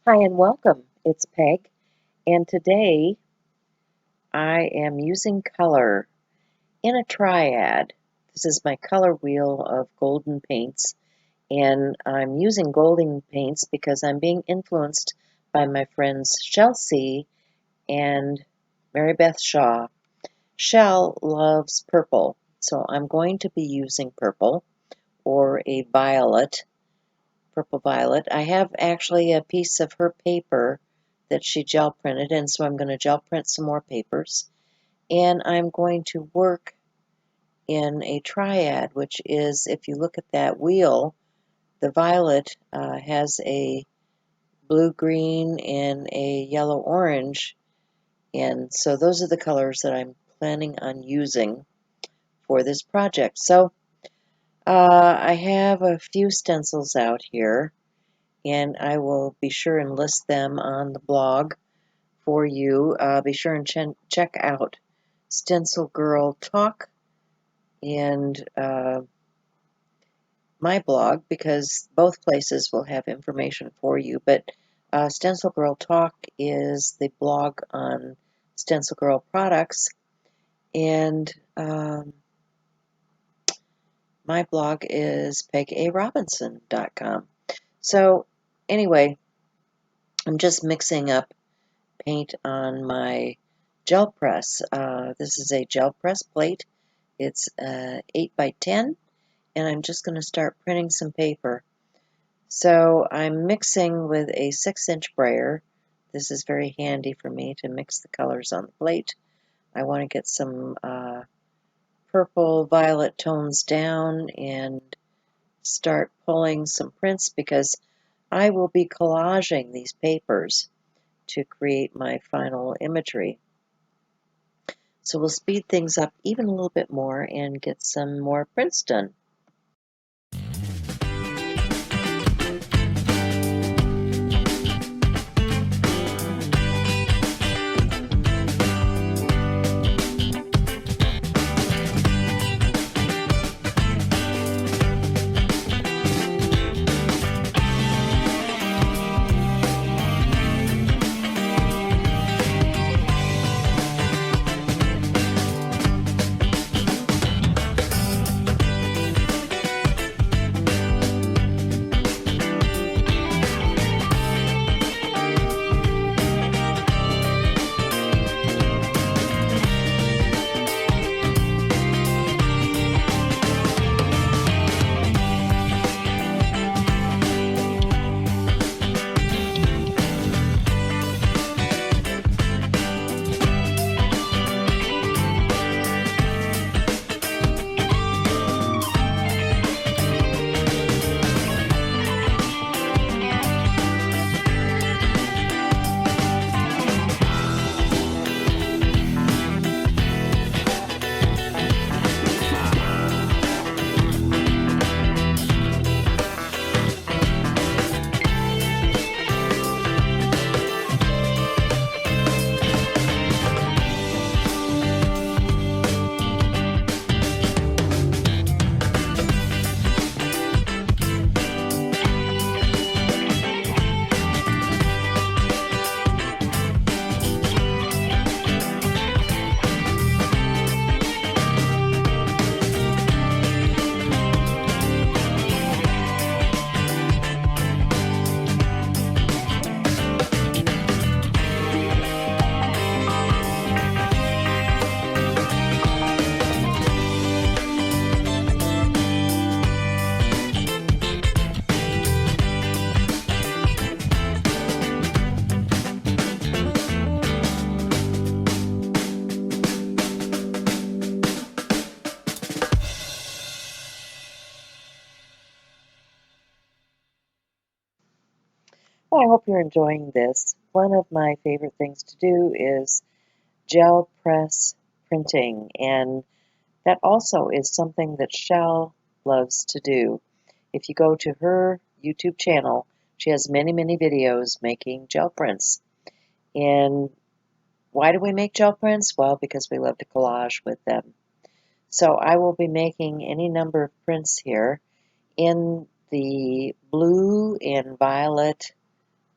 Hi and welcome. It's Peg, and today I am using color in a triad. This is my color wheel of golden paints, and I'm using golden paints because I'm being influenced by my friends Shel Cee and Mary Beth Shaw. Shel loves purple, so I'm going to be using purple or a violet. Purple violet. I have actually a piece of her paper that she gel printed, and so I'm going to gel print some more papers. And I'm going to work in a triad, which is, if you look at that wheel, the violet has a blue-green and a yellow-orange, and so those are the colors that I'm planning on using for this project. So I have a few stencils out here, and I will be sure and list them on the blog for you. Be sure and check out StencilGirl Talk and my blog, because both places will have information for you. But StencilGirl Talk is the blog on StencilGirl products, and my blog is pegarobinson.com. So anyway, I'm just mixing up paint on my gel press. This is a gel press plate. It's 8 by 10, and I'm just going to start printing some paper. So I'm mixing with a 6-inch brayer. This is very handy for me to mix the colors on the plate. I want to get some purple violet tones down and start pulling some prints, because I will be collaging these papers to create my final imagery. So we'll speed things up even a little bit more and get some more prints done. Well, I hope you're enjoying this. One of my favorite things to do is gel press printing, and that also is something that Shel loves to do. If you go to her YouTube channel, she has many, many videos making gel prints. And why do we make gel prints? Well, because we love to collage with them. So I will be making any number of prints here in the blue and violet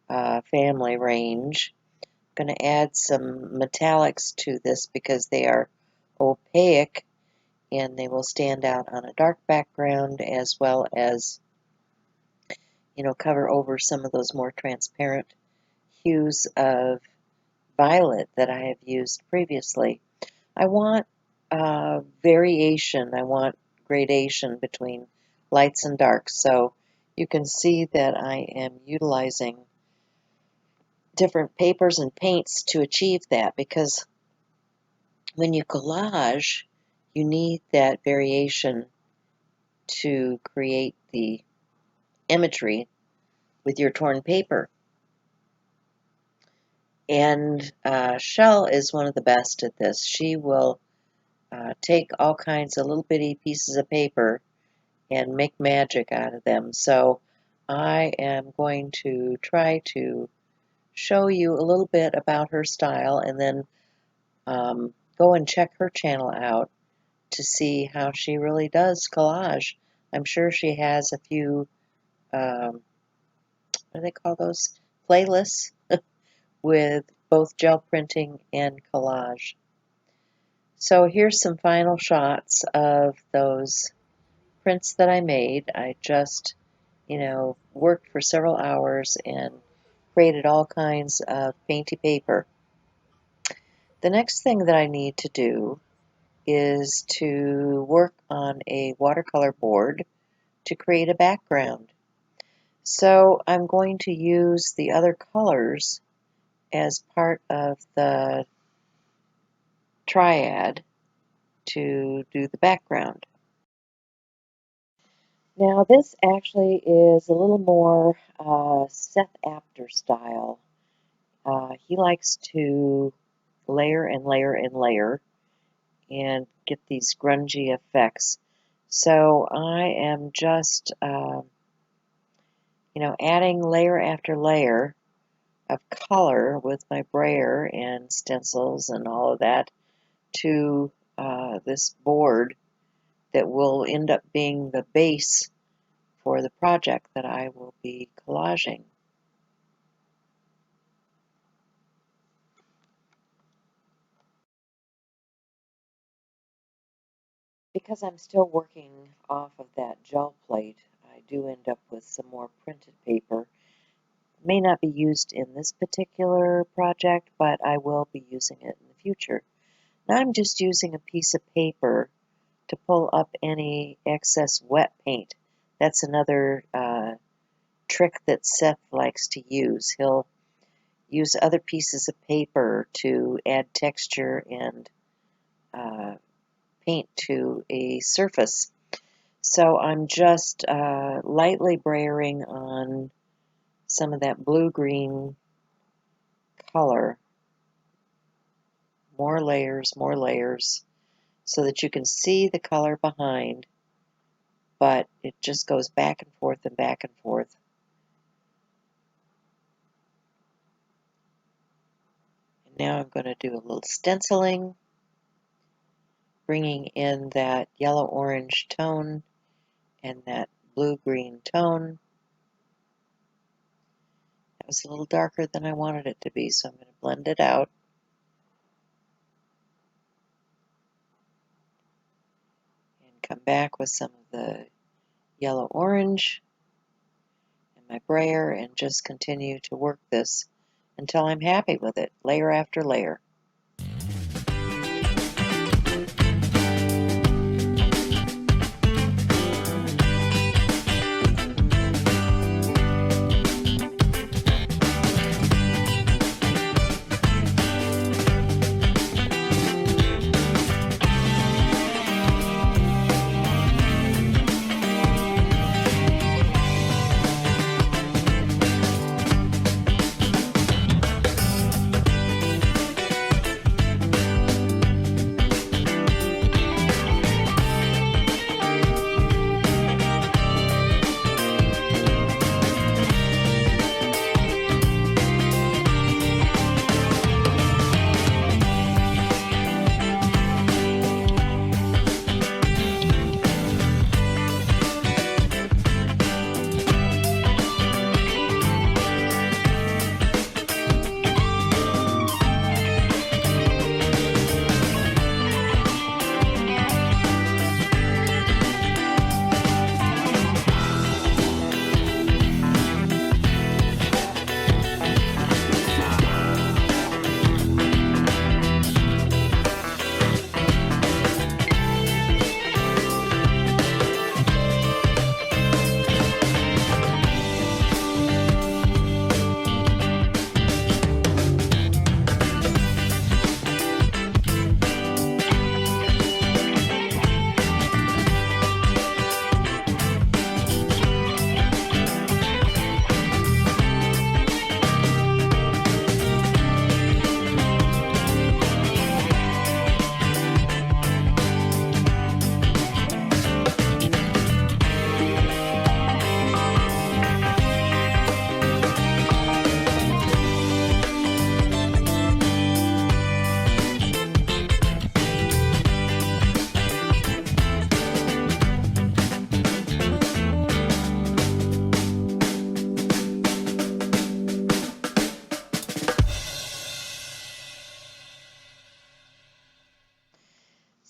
family range. I'm going to add some metallics to this because they are opaque and they will stand out on a dark background, as well as, cover over some of those more transparent hues of violet that I have used previously. I want variation, I want gradation between lights and darks, so you can see that I am utilizing different papers and paints to achieve that, because when you collage, you need that variation to create the imagery with your torn paper. And Shel is one of the best at this. She will take all kinds of little bitty pieces of paper and make magic out of them. So I am going to try to show you a little bit about her style, and then go and check her channel out to see how she really does collage. I'm sure she has a few, what do they call those? Playlists with both gel printing and collage. So here's some final shots of those prints that I made. I just, worked for several hours and created all kinds of painty paper. The next thing that I need to do is to work on a watercolor board to create a background. So I'm going to use the other colors as part of the triad to do the background. Now this actually is a little more Seth Apter style. He likes to layer and layer and layer and get these grungy effects. So I am just, adding layer after layer of color with my brayer and stencils and all of that to this board that will end up being the base for the project that I will be collaging. Because I'm still working off of that gel plate, I do end up with some more printed paper. It may not be used in this particular project, but I will be using it in the future. Now I'm just using a piece of paper to pull up any excess wet paint. That's another trick that Seth likes to use. He'll use other pieces of paper to add texture and paint to a surface. So I'm just lightly brayering on some of that blue-green color. More layers, so that you can see the color behind, but it just goes back and forth and back and forth. And now I'm going to do a little stenciling, bringing in that yellow-orange tone and that blue-green tone. That was a little darker than I wanted it to be, so I'm going to blend it out. And come back with some of the yellow-orange and my brayer and just continue to work this until I'm happy with it, layer after layer.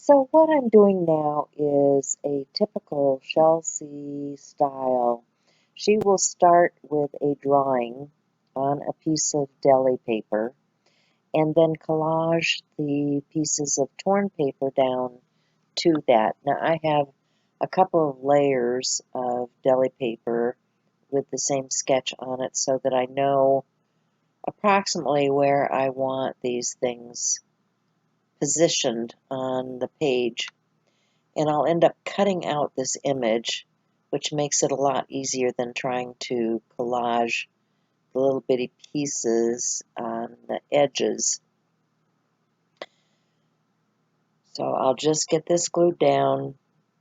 So what I'm doing now is a typical Shel Cee style. She will start with a drawing on a piece of deli paper and then collage the pieces of torn paper down to that. Now I have a couple of layers of deli paper with the same sketch on it so that I know approximately where I want these things positioned on the page. And I'll end up cutting out this image, which makes it a lot easier than trying to collage the little bitty pieces on the edges. So I'll just get this glued down.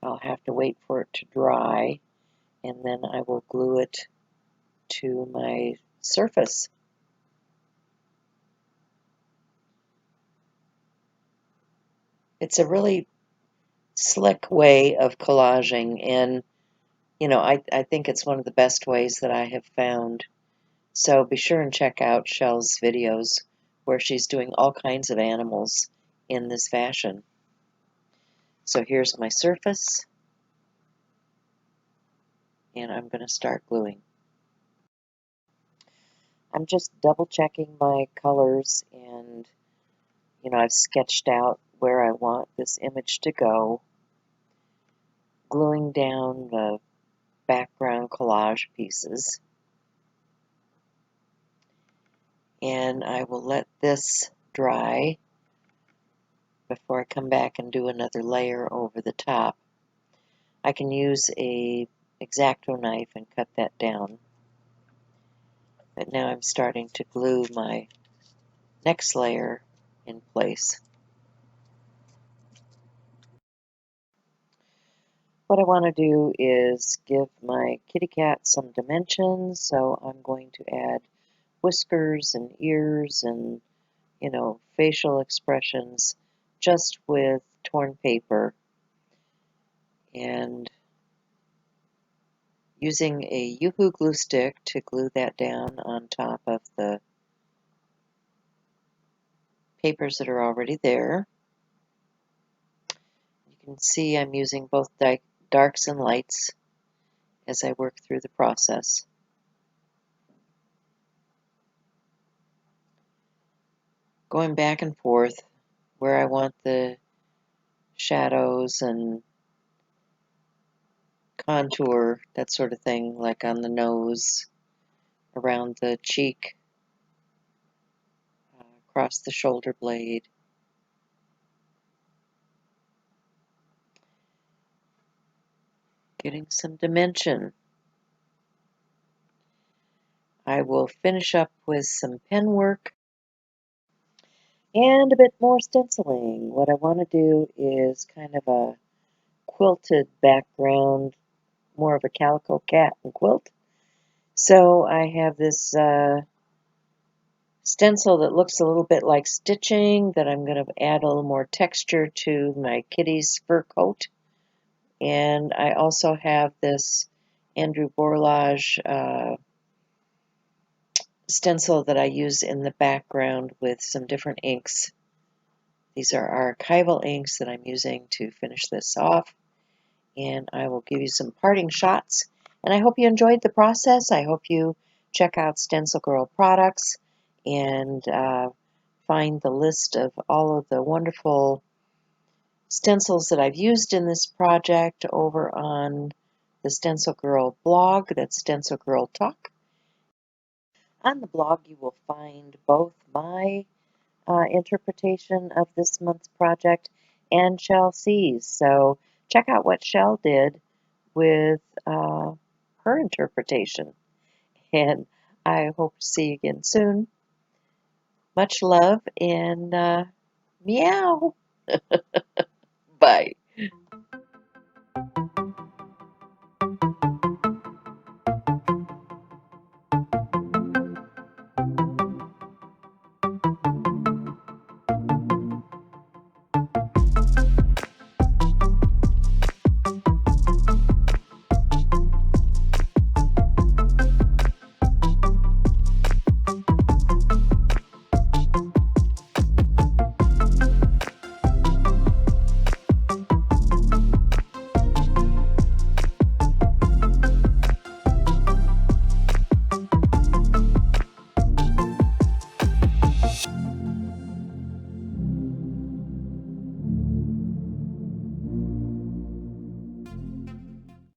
I'll have to wait for it to dry, and then I will glue it to my surface. It's a really slick way of collaging, and I think it's one of the best ways that I have found. So be sure and check out Shel's videos where she's doing all kinds of animals in this fashion. So here's my surface, and I'm going to start gluing. I'm just double checking my colors, and I've sketched out where I want this image to go, gluing down the background collage pieces. And I will let this dry before I come back and do another layer over the top. I can use a X-Acto knife and cut that down. But now I'm starting to glue my next layer in place. What I want to do is give my kitty cat some dimensions, so I'm going to add whiskers and ears and, facial expressions just with torn paper, and using a Yoo-hoo glue stick to glue that down on top of the papers that are already there. You can see I'm using both darks and lights as I work through the process. Going back and forth where I want the shadows and contour, that sort of thing, like on the nose, around the cheek, across the shoulder blade. Getting some dimension. I will finish up with some pen work and a bit more stenciling. What I want to do is kind of a quilted background, more of a calico cat and quilt. So I have this stencil that looks a little bit like stitching that I'm going to add a little more texture to my kitty's fur coat. And I also have this Andrew Borlage stencil that I use in the background with some different inks. These are archival inks that I'm using to finish this off. And I will give you some parting shots. And I hope you enjoyed the process. I hope you check out StencilGirl products and find the list of all of the wonderful stencils that I've used in this project over on the StencilGirl blog. That's StencilGirl Talk. On the blog, you will find both my interpretation of this month's project and Shel Cee's. So check out what Shel did with her interpretation. And I hope to see you again soon. Much love and meow. Bye.